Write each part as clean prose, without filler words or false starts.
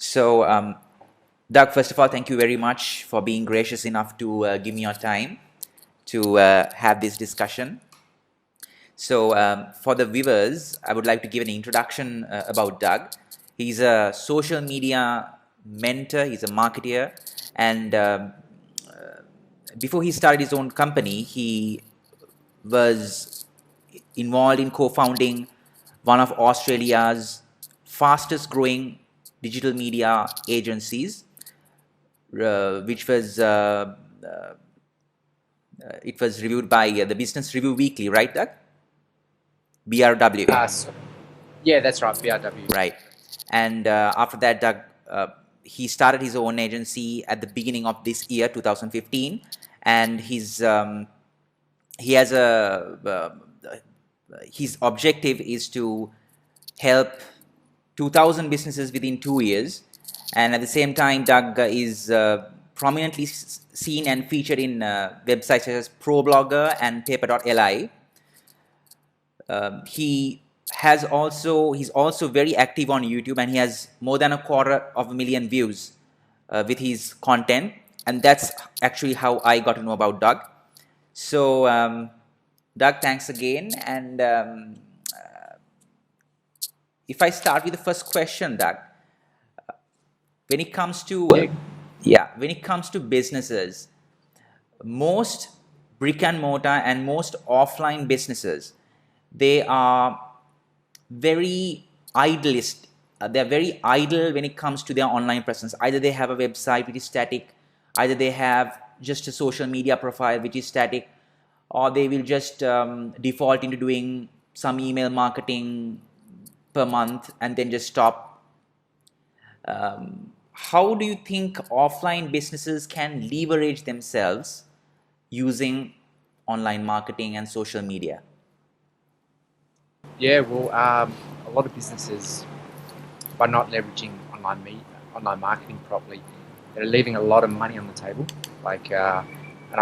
So, Doug, first of all, thank you very much for being gracious enough to give me your time to have this discussion. So, for the viewers, I would like to give an introduction about Doug. He's a social media mentor, he's a marketer, and before he started his own company, he was involved in co-founding one of Australia's fastest growing digital media agencies, which was it was reviewed by the Business Review Weekly, right, Doug? BRW. Yeah, that's right, BRW. Right. And after that, Doug, he started his own agency at the beginning of this year, 2015, and he has his objective is to help 2,000 businesses within 2 years, and at the same time, Doug is prominently seen and featured in websites such as ProBlogger and Paper.li. He's also very active on YouTube, and he has more than 250,000 views with his content, and that's actually how I got to know about Doug. So, Doug, thanks again. And if I start with the first question, Doug, when it comes to when it comes to businesses, most brick and mortar and most offline businesses, they are very idealist. They're very idle when it comes to their online presence. Either they have a website which is static, either they have just a social media profile which is static, or they will just default into doing some email marketing per month and then just stop. How do you think offline businesses can leverage themselves using online marketing and social media? Yeah, well, a lot of businesses, by not leveraging online marketing properly, they're leaving a lot of money on the table. And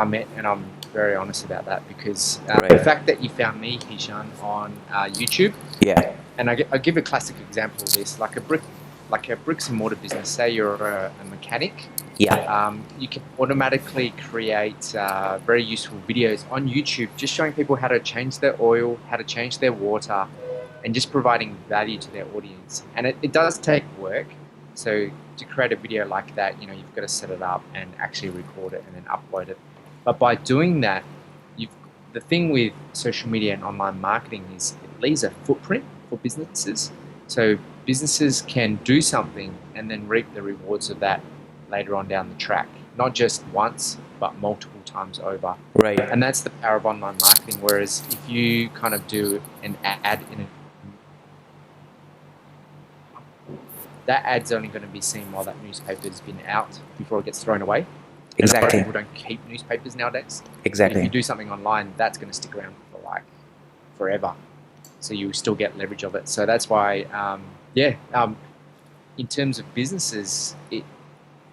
I'm very honest about that because the fact that you found me, Heshan, on YouTube. Yeah. And I'll give a classic example of this, like a bricks and mortar business. Say you're a mechanic. Yeah. You can automatically create very useful videos on YouTube, just showing people how to change their oil, how to change their water, and just providing value to their audience. And it does take work. So to create a video like that, you've got to set it up and actually record it and then upload it. But by doing that, the thing with social media and online marketing is it leaves a footprint for businesses. So businesses can do something and then reap the rewards of that later on down the track, not just once, but multiple times over. Right. And that's the power of online marketing. Whereas if you kind of do an ad that ad's only going to be seen while that newspaper's been out before it gets thrown away. Exactly. People don't keep newspapers nowadays. Exactly. If you do something online, that's going to stick around for forever. So you still get leverage of it. So that's why, in terms of businesses, it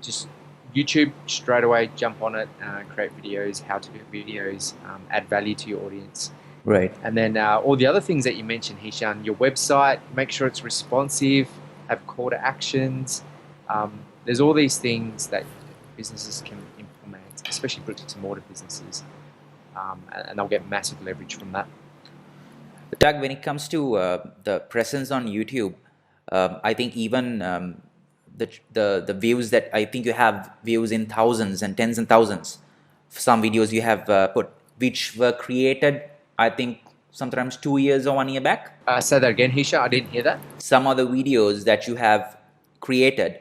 just YouTube straight away, jump on it, create videos, how to do videos, add value to your audience. Right. And then all the other things that you mentioned, Heshan, your website, make sure it's responsive, have call to actions. There's all these things that businesses can implement, especially bricks and mortar businesses, and they'll get massive leverage from that. Doug, when it comes to the presence on YouTube, I think even the views that I think you have views in thousands and tens and thousands. Some videos you have put, which were created, I think, sometimes 2 years or 1 year back. Say that again, Hesha. I didn't hear that. Some of the videos that you have created,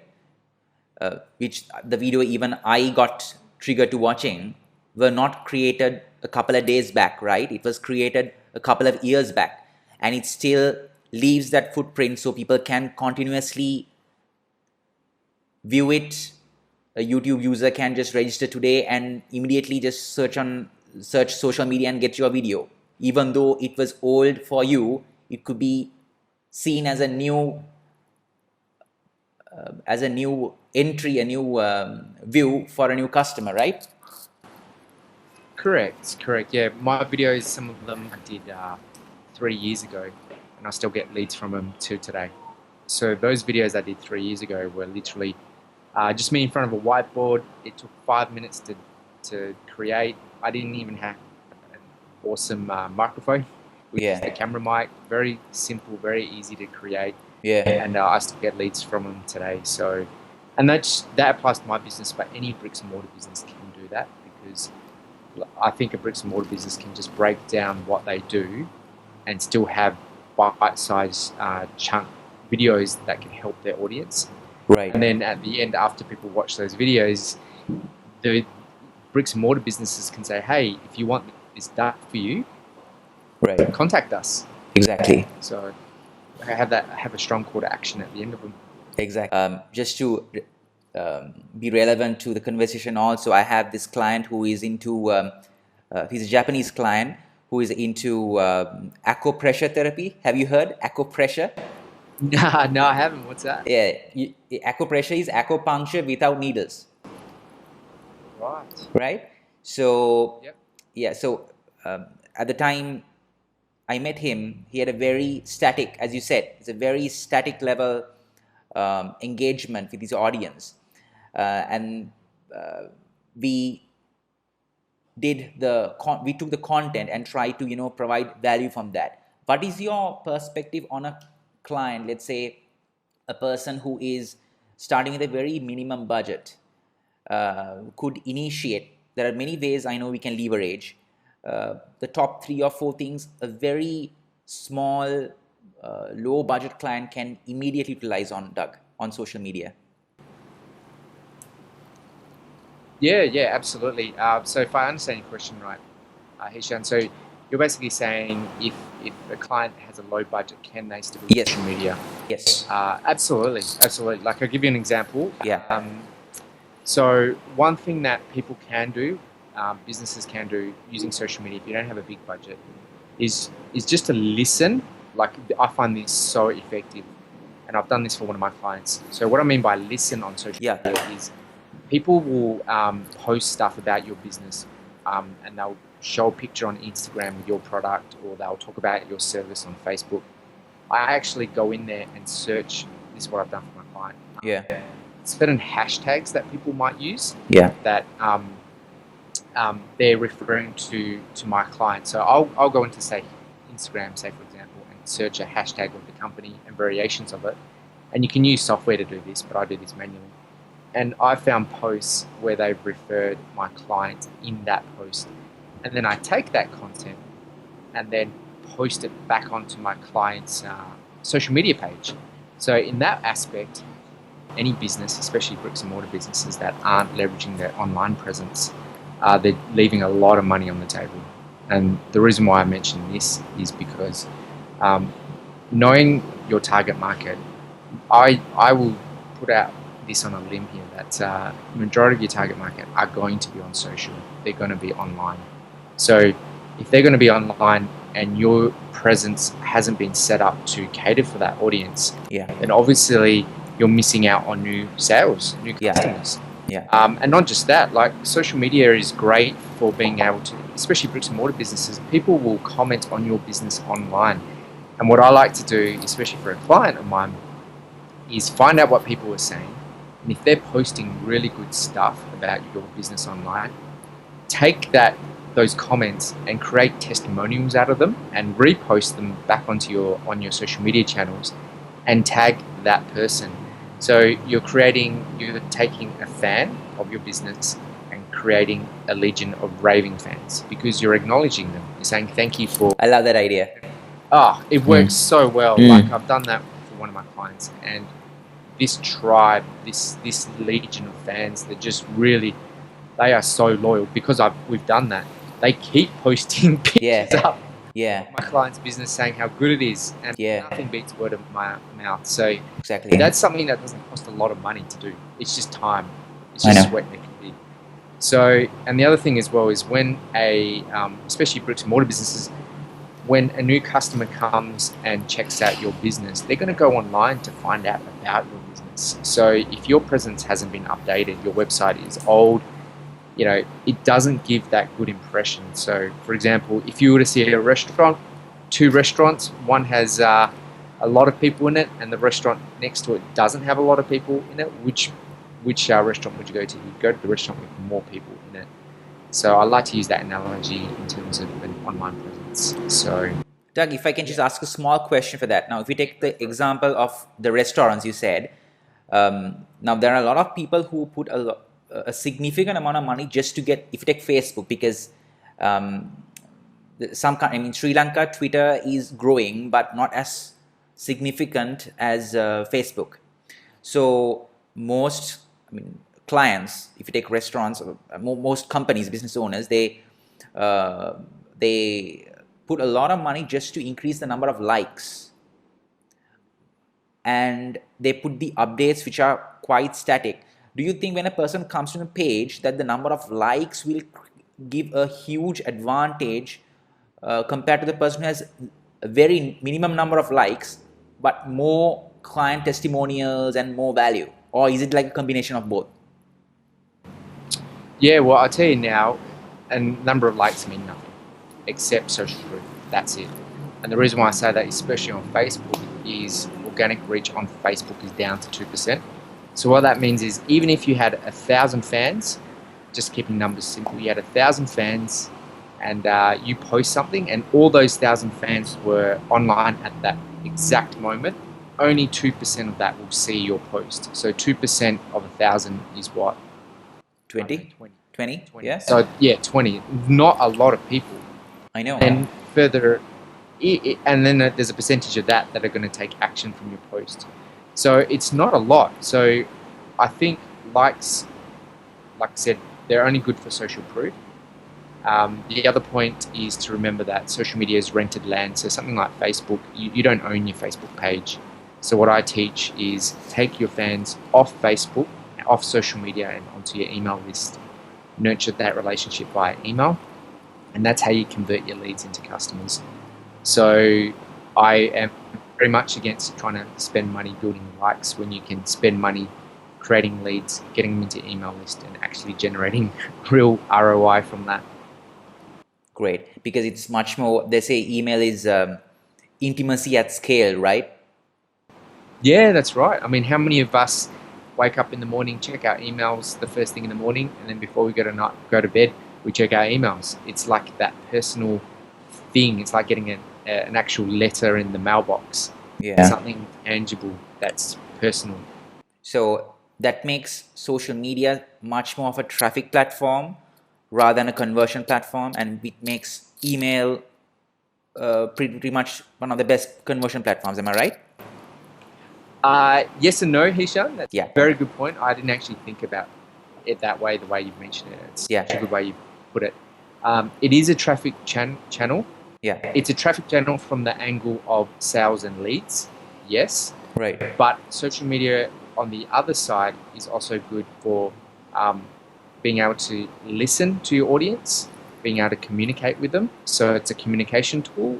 which the video even I got triggered to watching, were not created a couple of days back, right? It was created a couple of years back, and it still leaves that footprint so people can continuously view it. A YouTube user can just register today and immediately just search social media and get your video. Even though it was old for you, it could be seen as a new entry, a new view for a new customer, right? Correct. Yeah, my videos, some of them I did 3 years ago, and I still get leads from them to today. So those videos I did 3 years ago were literally just me in front of a whiteboard. It took 5 minutes to create. I didn't even have an awesome microphone, which is the Yeah. camera mic. Very simple, very easy to create, Yeah. and I still get leads from them today. So, and that applies to my business, but any bricks and mortar business can do that, because I think a bricks and mortar business can just break down what they do and still have bite-sized chunk videos that can help their audience. Right. And then at the end, after people watch those videos, the bricks and mortar businesses can say, hey, if you want this done for you, Right. contact us. Exactly. So have a strong call to action at the end of them. Exactly. Just to be relevant to the conversation also, I have this client who is into, he's a Japanese client who is into acupressure therapy. Have you heard acupressure? No, I haven't. What's that? Yeah, acupressure is acupuncture without needles, Right. right? So, Yep. yeah, so at the time I met him, he had a very static, as you said, it's a very static level engagement with his audience. And we we took the content and tried to, provide value from that. What is your perspective on a client, let's say a person who is starting with a very minimum budget, could initiate? There are many ways I know we can leverage. The top 3 or 4 things a very small, low budget client can immediately utilize on Doug on social media. Yeah, absolutely. So if I understand your question right, Heshan, so you're basically saying if a client has a low budget, can they still do Yes. social media? Yes. Absolutely. Like I'll give you an example. Yeah. So one thing that people can do, businesses can do using social media if you don't have a big budget, is just to listen. Like I find this so effective, and I've done this for one of my clients. So what I mean by listen on social Yeah. media is people will post stuff about your business, and they'll show a picture on Instagram with your product, or they'll talk about your service on Facebook. I actually go in there and search. This is what I've done for my client. Yeah. Certain hashtags that people might use Yeah. that they're referring to my client. So I'll go into, say, Instagram, say for example, and search a hashtag of the company and variations of it. And you can use software to do this, but I do this manually. And I found posts where they've referred my client in that post. And then I take that content and then post it back onto my client's social media page. So in that aspect, any business, especially bricks and mortar businesses that aren't leveraging their online presence, they're leaving a lot of money on the table. And the reason why I mention this is because knowing your target market, I will put out this on a limb here that the majority of your target market are going to be on social. They're going to be online. So if they're going to be online and your presence hasn't been set up to cater for that audience, Yeah. then obviously you're missing out on new sales, new Yeah. customers. Yeah. And not just that, like social media is great for being able to, especially bricks and mortar businesses, people will comment on your business online. And what I like to do, especially for a client of mine, is find out what people are saying. And if they're posting really good stuff about your business online, take those comments and create testimonials out of them and repost them back on your social media channels and tag that person. So you're taking a fan of your business and creating a legion of raving fans because you're acknowledging them. You're saying thank you for. I love that idea. Oh, it works so well. Like I've done that for one of my clients, and this tribe, this legion of fans, they are so loyal because we've done that. They keep posting pictures up Yeah. of my client's business saying how good it is, and Yeah. nothing beats word of mouth. So Exactly. that's something that doesn't cost a lot of money to do. It's just time. It's I just know. sweat equity. So, and the other thing as well is when especially bricks and mortar businesses, when a new customer comes and checks out your business, they're going to go online to find out about your business. So if your presence hasn't been updated, your website is old, it doesn't give that good impression. So for example, if you were to see a restaurant, 2 restaurants, one has a lot of people in it, and the restaurant next to it doesn't have a lot of people in it, which restaurant would you go to? You'd go to the restaurant with more people in it. So I like to use that analogy in terms of an online presence. So, Doug, if I can just ask a small question for that. Now, if we take the example of the restaurants you said, now there are a lot of people who put a significant amount of money just to get, if you take Facebook, because in Sri Lanka, Twitter is growing, but not as significant as Facebook. So most, clients, if you take restaurants, most companies, business owners, they put a lot of money just to increase the number of likes, and they put the updates which are quite static. Do you think when a person comes to a page that the number of likes will give a huge advantage compared to the person who has a very minimum number of likes but more client testimonials and more value? Or is it like a combination of both? yeah, well, I'll tell you now, a number of likes mean nothing except social proof. That's it. And the reason why I say that, especially on Facebook, is organic reach on Facebook is down to 2%. So what that means is even if you had 1,000 fans, just keeping numbers simple, you had 1,000 fans and you post something and all those 1,000 fans were online at that exact moment, only 2% of that will see your post. So 2% of 1,000 is what? 20? 20? Yeah. So yeah, 20. Not a lot of people. I know. And further, and then there's a percentage of that are going to take action from your post. So it's not a lot. So I think likes, like I said, they're only good for social proof. The other point is to remember that social media is rented land. So something like Facebook, you don't own your Facebook page. So what I teach is take your fans off Facebook, off social media, and onto your email list. Nurture that relationship via email, and that's how you convert your leads into customers. So I am very much against trying to spend money building likes when you can spend money creating leads, getting them into your email list, and actually generating real ROI from that. Great, because it's much more, they say email is intimacy at scale, right? Yeah, that's right. I mean, how many of us wake up in the morning, check our emails the first thing in the morning, and then before we go to bed, we check our emails? It's like that personal thing. It's like getting an actual letter in the mailbox. Yeah. Something tangible that's personal. So that makes social media much more of a traffic platform rather than a conversion platform, and it makes email pretty much one of the best conversion platforms. Am I right? Yes and no, Heshan. That's Yeah. a very good point. I didn't actually think about it that way, the way you've mentioned it. It's a good way you put it. It is a traffic channel. Yeah. It's a traffic channel from the angle of sales and leads, yes. Right. But social media on the other side is also good for being able to listen to your audience, being able to communicate with them. So it's a communication tool.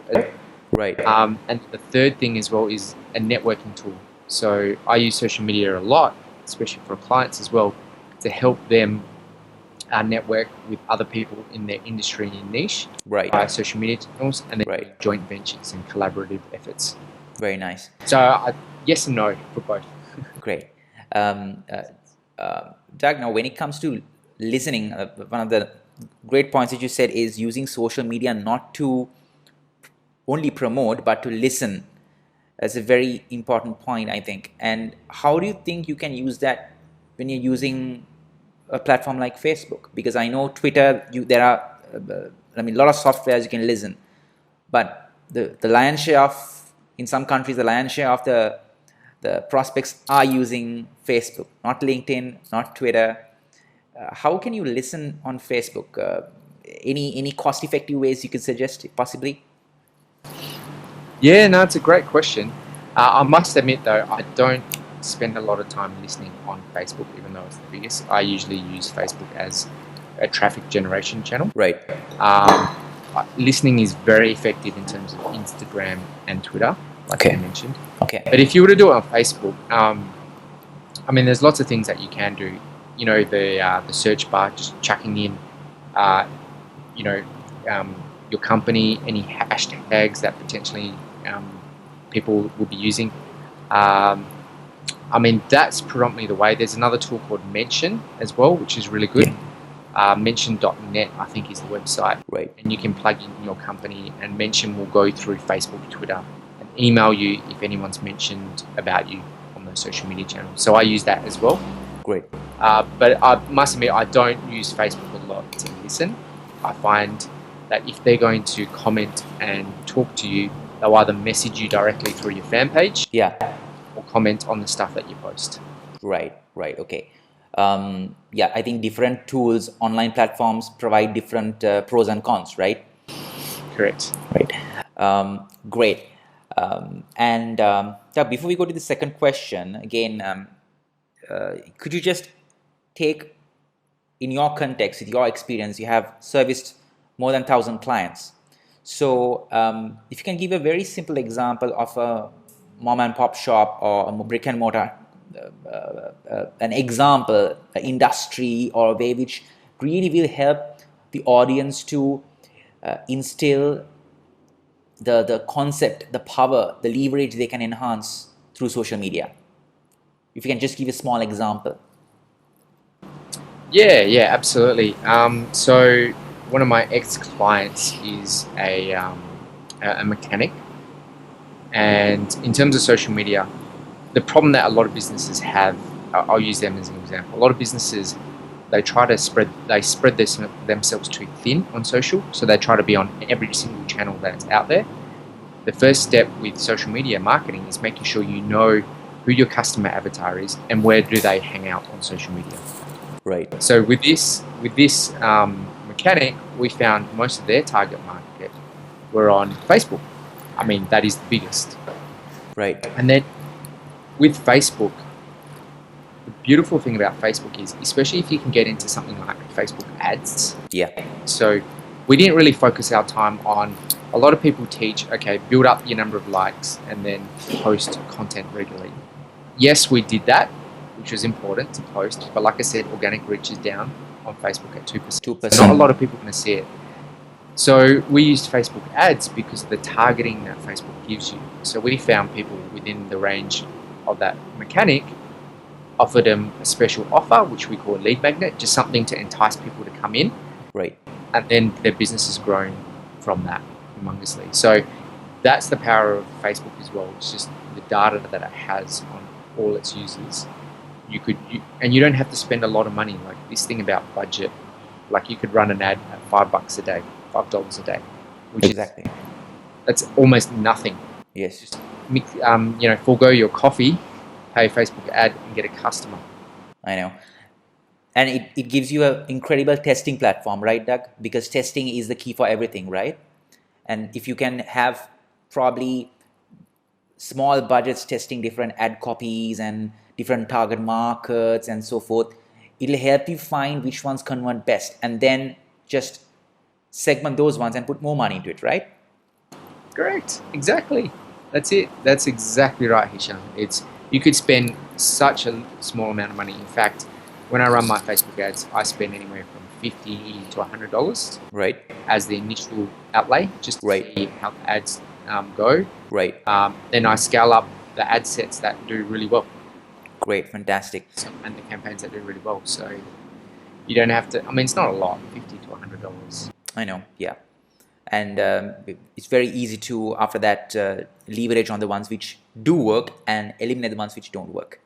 Right. And the third thing as well is a networking tool. So I use social media a lot, especially for clients as well, to help them network with other people in their industry and niche via social media channels, and then joint ventures and collaborative efforts. Very nice. So yes and no for both. Great. Doug, now when it comes to listening, one of the great points that you said is using social media not to only promote but to listen. That's a very important point, I think. And how do you think you can use that when you're using a platform like Facebook? Because I know Twitter, there are a lot of softwares you can listen, but the lion's share of, in some countries, the lion's share of the prospects are using Facebook, not LinkedIn, not Twitter. How can you listen on Facebook? Any cost-effective ways you could suggest, possibly? Yeah, no, it's a great question. I must admit, though, I don't spend a lot of time listening on Facebook, even though it's the biggest. I usually use Facebook as a traffic generation channel. Right. Listening is very effective in terms of Instagram and Twitter, like I mentioned. Okay. But if you were to do it on Facebook, there's lots of things that you can do. You know, the search bar, just chucking in, your company, any hashtags that potentially people will be using. Um, I mean, that's predominantly the way. There's another tool called Mention as well, which is really good. Mention.net, I think, is the website. Right. And you can plug in your company, and Mention will go through Facebook, Twitter, and email you if anyone's mentioned about you on those social media channels. So I use that as well. Great. But I must admit, I don't use Facebook a lot to listen. I find that if they're going to comment and talk to you, they'll either message you directly through your fan page, Yeah. or comment on the stuff that you post. Right. Okay. Yeah, I think different tools, online platforms provide different pros and cons, right? Correct. Right. Great. Doug, before we go to the second question, again, could you just take, in your context, with your experience, you have serviced more than 1,000 clients. So if you can give a very simple example of a mom and pop shop or a brick and mortar, an example, an industry or a way which really will help the audience to instill the concept, the power, the leverage they can enhance through social media. If you can just give a small example. Yeah, absolutely. So one of my ex-clients is a mechanic, and in terms of social media, the problem that a lot of businesses have, I'll use them as an example. A lot of businesses, they spread themselves too thin on social, so they try to be on every single channel that's out there. The first step with social media marketing is making sure you know who your customer avatar is and where do they hang out on social media. Right. So with this mechanic, we found most of their target market were on Facebook. I mean, that is the biggest. Right. And then with Facebook, the beautiful thing about Facebook is, especially if you can get into something like Facebook ads. Yeah. So we didn't really focus our time on, a lot of people teach, okay, build up your number of likes and then post content regularly. Yes, we did that, which was important to post. But like I said, organic reach is down on Facebook at 2%. 2%. Not a lot of people are going to see it. So we used Facebook ads because of the targeting that Facebook gives you. So we found people within the range of that mechanic, offered them a special offer, which we call lead magnet, just something to entice people to come in. Right. And then their business has grown from that humongously. So that's the power of Facebook as well. It's just the data that it has on all its users. And you don't have to spend a lot of money. Like this thing about budget, like you could run an ad at $5 a day, $5 a day, which Exactly. That's almost nothing. Yes. Just forego your coffee, pay a Facebook ad, and get a customer. I know. And it gives you an incredible testing platform, right, Doug? Because testing is the key for everything, right? And if you can have probably small budgets testing different ad copies and different target markets and so forth, it'll help you find which ones convert best and then just segment those ones and put more money into it, right? Correct. Exactly. That's it. That's exactly right, Heshan. You could spend such a small amount of money. In fact, when I run my Facebook ads, I spend anywhere from $50 to $100. Right. As the initial outlay, just to see how the ads go. Right. Then I scale up the ad sets that do really well. Great. Fantastic. And the campaigns that do really well. So you don't have to, I mean, it's not a lot, $50 to $100. I know. Yeah. And it's very easy to, after that, leverage on the ones which do work and eliminate the ones which don't work.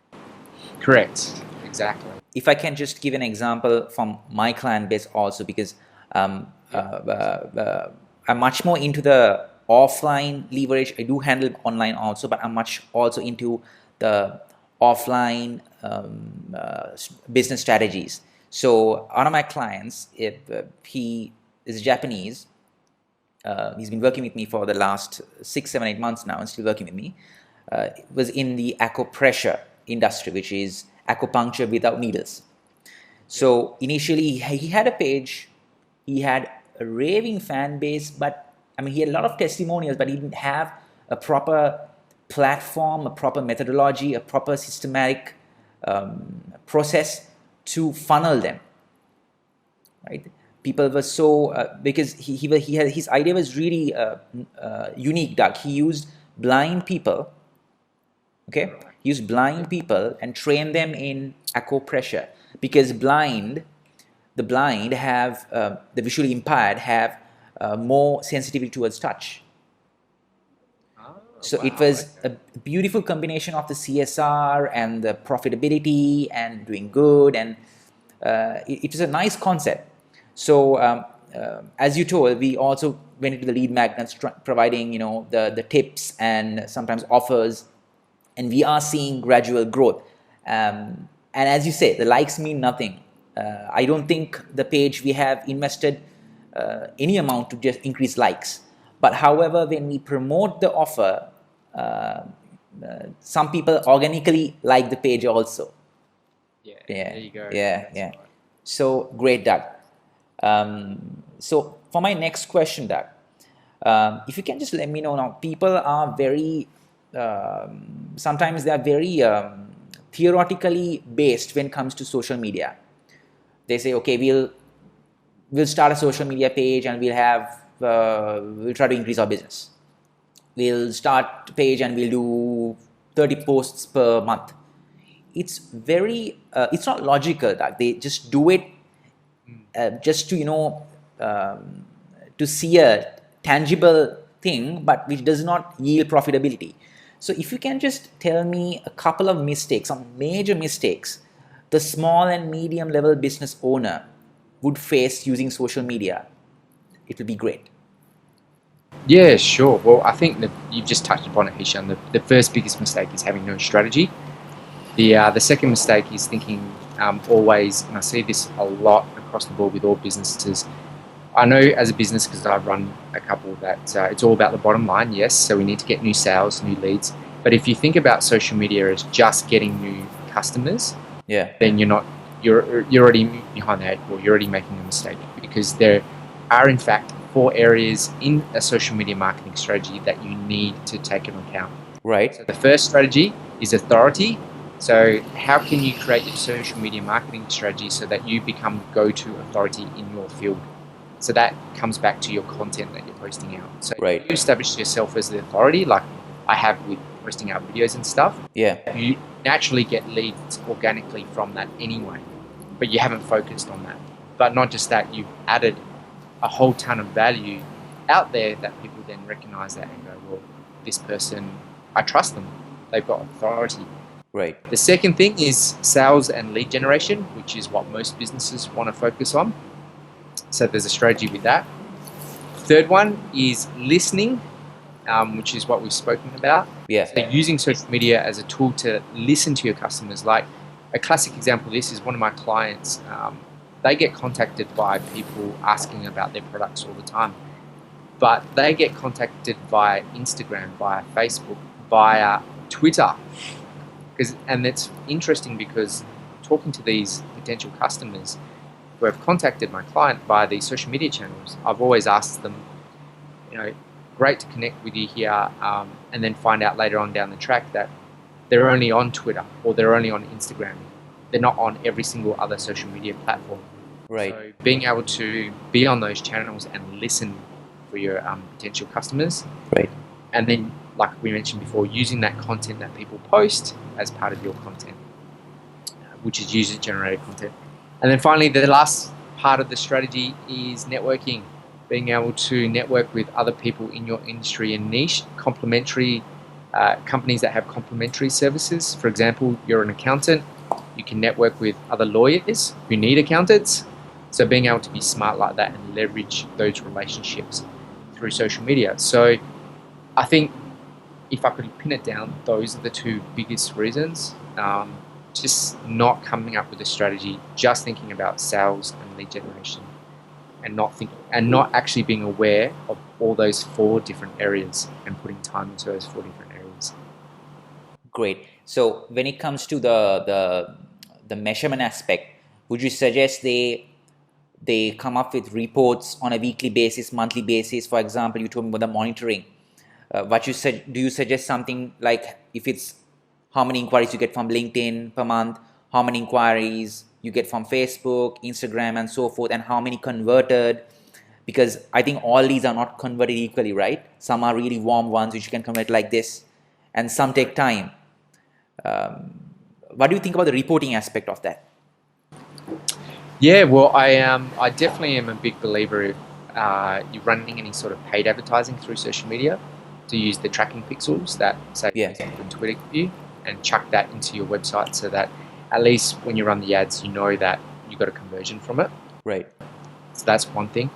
Correct. Exactly. If I can just give an example from my client base also, because I'm much more into the offline leverage. I do handle online also, but I'm much also into the offline business strategies. So one of my clients, he is Japanese. He's been working with me for the last 6, 7, 8 months now and still working with me. Was in the acupressure industry, which is acupuncture without needles. So initially he had a page, he had a raving fan base, but I mean he had a lot of testimonials, but he didn't have a proper platform, a proper methodology, a proper systematic process to funnel them, right? People were so because he had, his idea was really unique, Doug. He used blind people, okay, use blind people and train them in acupressure, because the blind have, the visually impaired have more sensitivity towards touch. Oh, So it wow. was a beautiful combination of the CSR and the profitability and doing good, and it was a nice concept. So as you told, we also went into the lead magnets, providing the tips and sometimes offers, and we are seeing gradual growth. And as you say, the likes mean nothing. I don't think the page we have invested any amount to just increase likes. But however, when we promote the offer, some people organically like the page also. Yeah, Yeah, there you go. yeah, That's yeah. right. So great, Doug. So for my next question, Doug, if you can just let me know now, people are very, sometimes they are very theoretically based when it comes to social media. They say, okay, we'll start a social media page and we'll try to increase our business. We'll start a page and we'll do 30 posts per month. It's very, it's not logical that they just do it just to, to see a tangible thing, but which does not yield profitability. So if you can just tell me a couple of mistakes, some major mistakes the small and medium level business owner would face using social media, it will be great. Yeah, sure. Well, I think that you've just touched upon it, Heshan. The first biggest mistake is having no strategy. The second mistake is thinking always, and I see this a lot across the board with all businesses. I know as a business, because I run a couple, that it's all about the bottom line. Yes, so we need to get new sales, new leads. But if you think about social media as just getting new customers, Yeah. then you're already behind the eight ball. You're already making a mistake, because there are in fact 4 areas in a social media marketing strategy that you need to take into account. Right. So the first strategy is authority. So how can you create your social media marketing strategy so that you become go-to authority in your field? So that comes back to your content that you're posting out. So if Right. you establish yourself as the authority, like I have with posting out videos and stuff, Yeah. you naturally get leads organically from that anyway, but you haven't focused on that. But not just that, you've added a whole ton of value out there that people then recognize that and go, well, this person, I trust them. They've got authority. Right. The second thing is sales and lead generation, which is what most businesses want to focus on. So there's a strategy with that. Third one is listening, which is what we've spoken about. Yeah. So using social media as a tool to listen to your customers. Like a classic example of this is one of my clients. They get contacted by people asking about their products all the time, but they get contacted via Instagram, via Facebook, via Twitter. And it's interesting because talking to these potential customers who have contacted my client via these social media channels, I've always asked them, great to connect with you here, and then find out later on down the track that they're only on Twitter or they're only on Instagram. They're not on every single other social media platform. Right. So being able to be on those channels and listen for your potential customers, Right. and then, like we mentioned before, using that content that people post as part of your content, which is user-generated content. And then finally, the last part of the strategy is networking, being able to network with other people in your industry and niche, complementary companies that have complementary services. For example, you're an accountant, you can network with other lawyers who need accountants. So being able to be smart like that and leverage those relationships through social media. So I think if I could pin it down, those are the two biggest reasons. Just not coming up with a strategy, just thinking about sales and lead generation, and not actually being aware of all those 4 different areas and putting time into those 4 different areas. Great. So when it comes to the measurement aspect, would you suggest they come up with reports on a weekly basis, monthly basis? For example, you told me about the monitoring. What you said, do you suggest something like, if it's how many inquiries you get from LinkedIn per month, how many inquiries you get from Facebook, Instagram, and so forth, and how many converted? because I think all leads are not converted equally, right? Some are really warm ones which you can convert like this, and some take time. What do you think about the reporting aspect of that? Yeah, well, I definitely am a big believer if you're running any sort of paid advertising through social media, to use the tracking pixels that say Yeah. Facebook and Twitter give you, and chuck that into your website so that at least when you run the ads, you know that you got a conversion from it. Right. So that's one thing.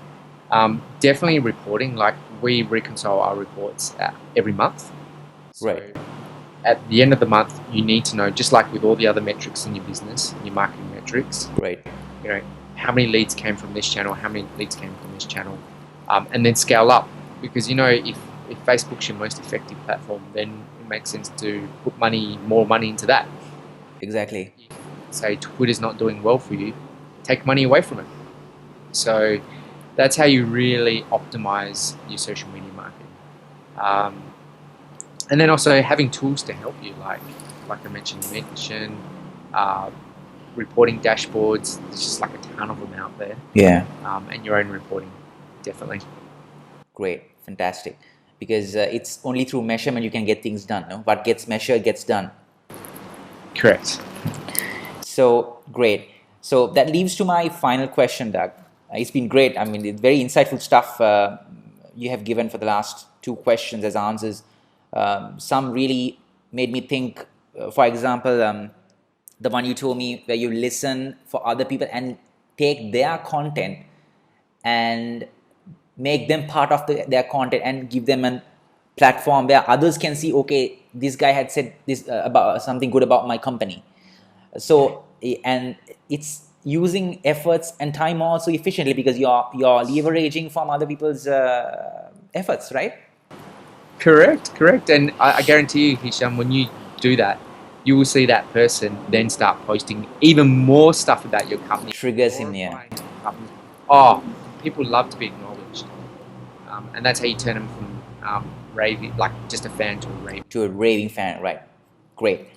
Definitely reporting, like we reconcile our reports every month. So Right. at the end of the month, you need to know, just like with all the other metrics in your business, your marketing metrics, Right. you know, how many leads came from this channel, how many leads came from this channel, and then scale up. Because, you know, if Facebook's your most effective platform, then it makes sense to put more money into that. Exactly. If, say, Twitter's not doing well for you, take money away from it. So that's how you really optimize your social media marketing. And then also having tools to help you, like I mentioned, Heshan, reporting dashboards. There's just like a ton of them out there. Yeah. And your own reporting, definitely. Great. Fantastic. Because it's only through measurement you can get things done. No? What gets measured gets done. Correct. So great. So that leads to my final question, Doug. It's been great. I mean, it's very insightful stuff you have given for the last two questions as answers. Some really made me think. For example, the one you told me where you listen for other people and take their content and make them part of their content and give them a platform where others can see, okay, this guy had said this about something good about my company. So, and it's using efforts and time also efficiently, because you're leveraging from other people's efforts, right? Correct. And I guarantee you, Hisham, when you do that, you will see that person then start posting even more stuff about your company. Triggers him, yeah. Glorifying your company. Oh, people love to be acknowledged. And that's how you turn them from raving, like just a fan, to a raving. To a raving fan, right? Great.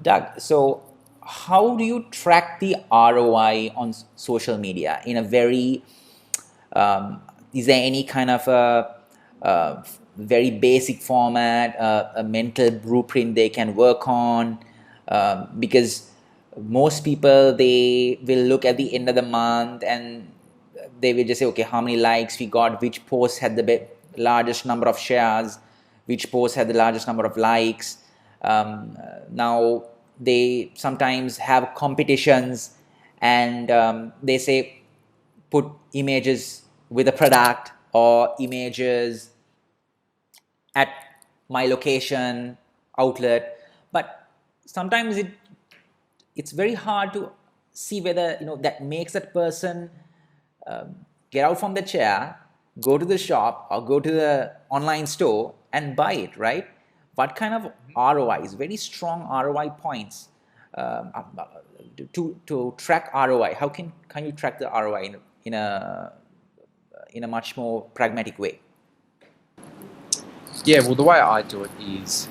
Doug, so how do you track the ROI on social media in a very, is there any kind of a very basic format, a mental blueprint they can work on? Because most people, they will look at the end of the month and they will just say, okay, how many likes we got, which post had the largest number of shares, which post had the largest number of likes. Now they sometimes have competitions, and they say put images with a product or images at my location outlet, but sometimes it's very hard to see whether that makes that person get out from the chair, go to the shop or go to the online store and buy it, right? What kind of ROIs, very strong ROI points to track ROI? How can you track the ROI in a much more pragmatic way? Yeah, well, the way I do it is,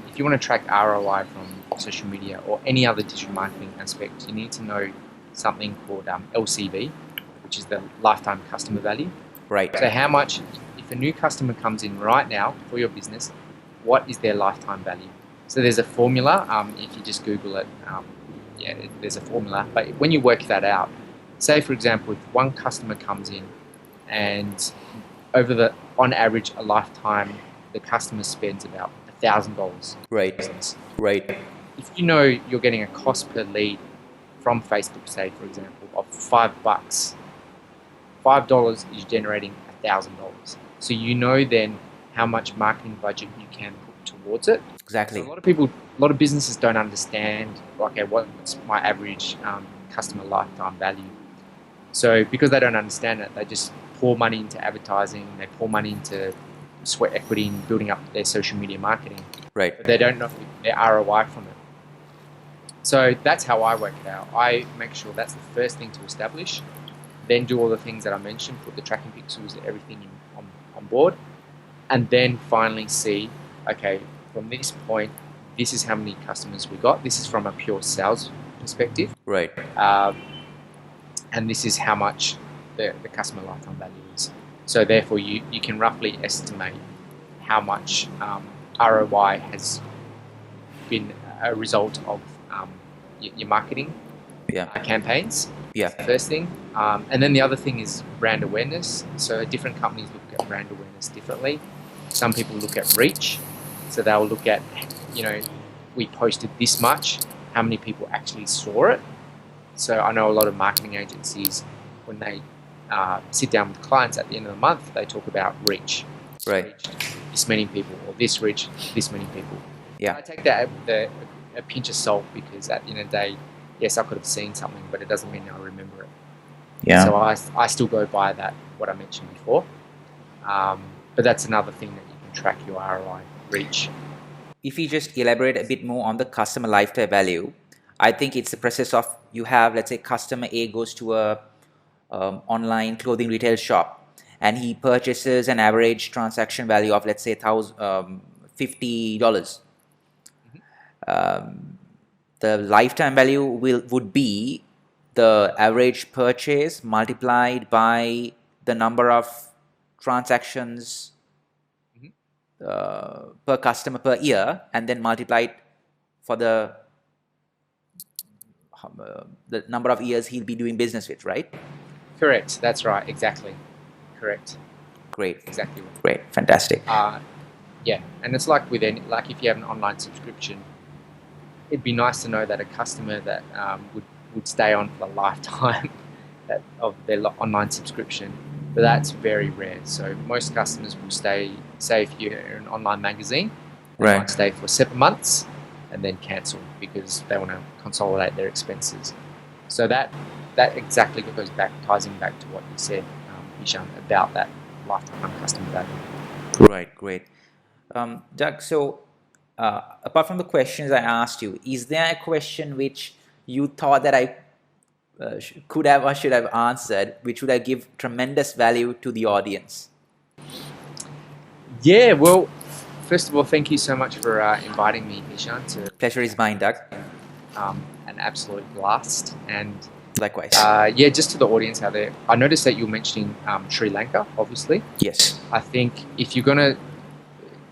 if you want to track ROI from social media or any other digital marketing aspect, you need to know something called LCV, which is the lifetime customer value. Right. So how much, if a new customer comes in right now for your business, what is their lifetime value? So there's a formula. If you just Google it, there's a formula. But when you work that out, say for example, if one customer comes in and on average a lifetime, the customer spends about $1,000. Right. Right. If you know you're getting a cost per lead from Facebook, say for example, of $5, $5 is generating $1,000. So you know then how much marketing budget you can put towards it. Exactly. So a lot of businesses don't understand, okay, what's my average customer lifetime value. So because they don't understand it, they just pour money into advertising, they pour money into sweat equity in building up their social media marketing. Right. But they don't know their ROI from it. So that's how I work it out. I make sure that's the first thing to establish, then do all the things that I mentioned, put the tracking pixels, everything on board, and then finally see, okay, from this point, this is how many customers we got. This is from a pure sales perspective. Right. And this is how much the customer lifetime value is. So therefore, you can roughly estimate how much ROI has been a result of your marketing Yeah. campaigns. Yeah. That's the first thing. And then the other thing is brand awareness. So different companies look at brand awareness differently. Some people look at reach. So they'll look at, we posted this much, how many people actually saw it. So I know a lot of marketing agencies, when they sit down with clients at the end of the month, they talk about reach. Right. Reached this many people, or this reached this many people. Yeah. I take that with a pinch of salt, because at the end of the day, yes, I could have seen something, but it doesn't mean I remember it. Yeah. So I still go by that, what I mentioned before. But that's another thing that you can track your ROI reach. If you just elaborate a bit more on the customer lifetime value, I think it's the process of, you have, let's say, customer A goes to a online clothing retail shop, and he purchases an average transaction value of, let's say, $50. The lifetime value would be the average purchase multiplied by the number of transactions per customer per year, and then multiplied for the number of years he'll be doing business with, right? Correct. That's right. Exactly. Correct. Great. Exactly right. Great. Fantastic. Yeah, and it's like with any, like if you have an online subscription, it'd be nice to know that a customer that would stay on for the lifetime of their online subscription, but that's very rare. So most customers will stay, say if you're an online magazine, they Right. might stay for 7 months and then cancel because they want to consolidate their expenses. So that exactly ties in back to what you said, Heshan, about that lifetime customer value. Right. Great. Doug, so apart from the questions I asked you, is there a question which you thought that I could have or should have answered, which would have give tremendous value to the audience? Yeah, well, first of all, thank you so much for inviting me, Heshan, to Pleasure is mine, Doug. an absolute blast. And Likewise. yeah, just to the audience out there, I noticed that you were mentioning Sri Lanka, obviously. Yes. I think if you're going to,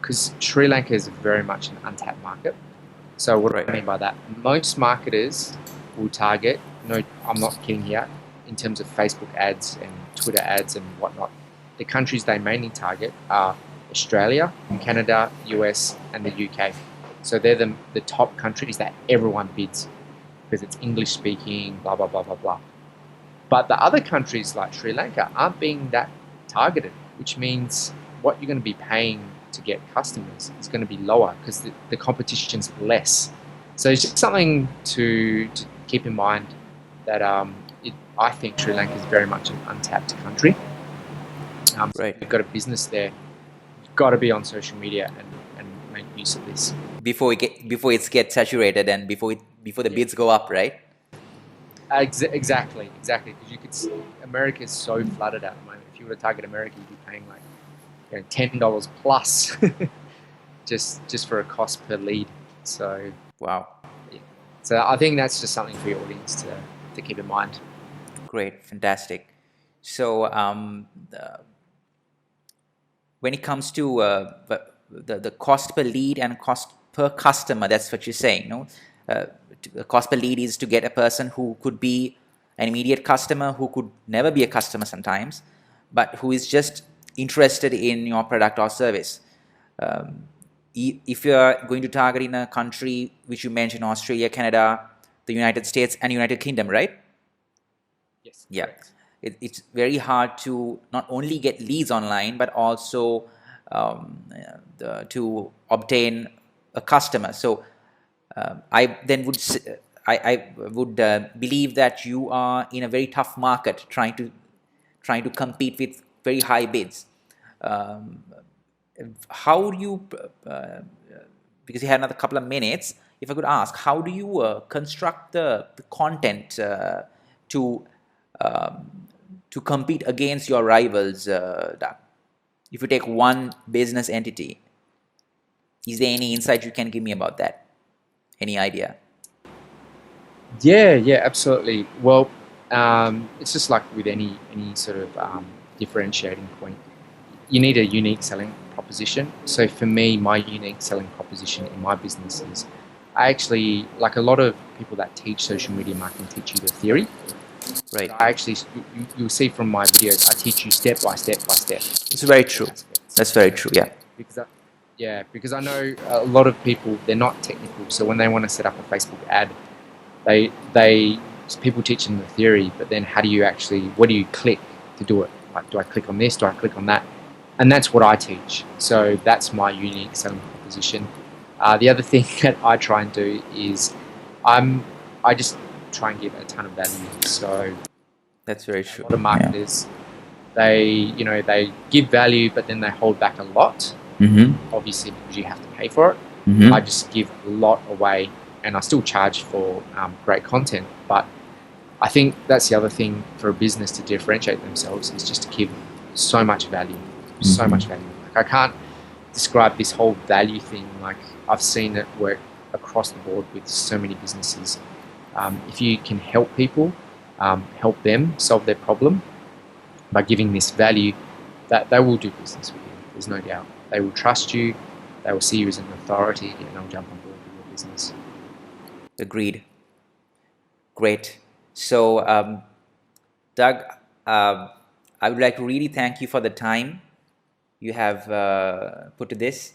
because Sri Lanka is very much an untapped market. So what do I mean by that? Most marketers will target, no, I'm not kidding here, in terms of Facebook ads and Twitter ads and whatnot, the countries they mainly target are Australia, Canada, US, and the UK. So they're the top countries that everyone bids, because it's English speaking, blah, blah, blah, blah, blah. But the other countries like Sri Lanka aren't being that targeted, which means what you're going to be paying to get customers is going to be lower because the competition's less. So it's just something to keep in mind that I think Sri Lanka is very much an untapped country. So if you've got a business there, you've got to be on social media and make use of this. Before it gets saturated and before the bids go up, right? Exactly. Because you could America is so flooded at the moment. If you were to target America, you'd be paying like $10 plus just for a cost per lead. So wow. Yeah. So I think that's just something for your audience to keep in mind. Great, fantastic. So when it comes to the cost per lead and cost per customer, that's what you're saying, no? The cost per lead is to get a person who could be an immediate customer, who could never be a customer sometimes, but who is just interested in your product or service. If you're going to target in a country which you mentioned, Australia, Canada, the United States, and United Kingdom, right? Yes. Yeah. It's very hard to not only get leads online, but also to obtain a customer. So I would believe that you are in a very tough market, trying to compete with very high bids. How do you, because you had another couple of minutes, if I could ask, how do you construct the content to compete against your rivals, Doug? If you take one business entity, is there any insight you can give me about that? Any idea? Yeah, absolutely. Well, it's just like with any sort of differentiating point. You need a unique selling proposition. So for me, my unique selling proposition in my business is I actually, like a lot of people that teach social media marketing, teach you the theory. Right. I actually, you'll see from my videos, I teach you step by step by step. It's very true. That's very true. Yeah. Because I know a lot of people, they're not technical. So when they want to set up a Facebook ad, they people teach them the theory, but then how do you actually, what do you click to do it? Like, do I click on this? Do I click on that? And that's what I teach. So that's my unique selling proposition. The other thing that I try and do is I just try and give a ton of value. So That's very a true. lot of marketers, they give value, but then they hold back a lot. Obviously, because you have to pay for it. I just give a lot away, and I still charge for great content. But I think that's the other thing for a business to differentiate themselves is just to give so much value, so much value. Like, I can't describe this whole value thing. Like, I've seen it work across the board with so many businesses. If you can help people, help them solve their problem by giving this value, that they will do business with you. There's no doubt. They will trust you. They will see you as an authority, and they'll jump on board with your business. Agreed. Great. So, Doug, I would like to really thank you for the time you have put to this.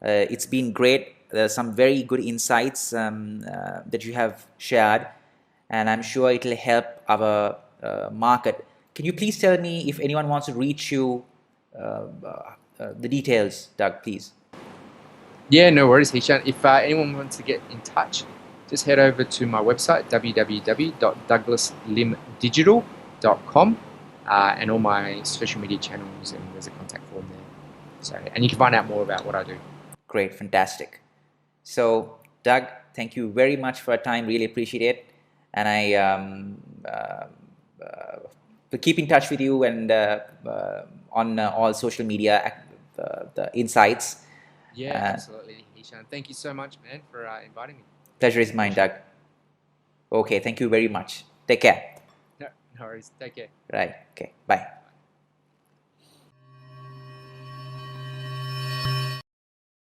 It's been great. There are some very good insights that you have shared, and I'm sure it will help our market. Can you please tell me if anyone wants to reach you, the details, Doug, please? Yeah, no worries, Heshan. If anyone wants to get in touch, just head over to my website, www.douglaslimdigital.com, and all my social media channels, and there's a contact form there. So, and you can find out more about what I do. Great, fantastic. So, Doug, thank you very much for your time. Really appreciate it, and I will keep in touch with you and on all social media, the insights. Yeah, absolutely, Heshan. Thank you so much, man, for inviting me. Pleasure is mine, Doug. Okay, thank you very much. Take care. No worries. Take care. Right. Okay. Bye.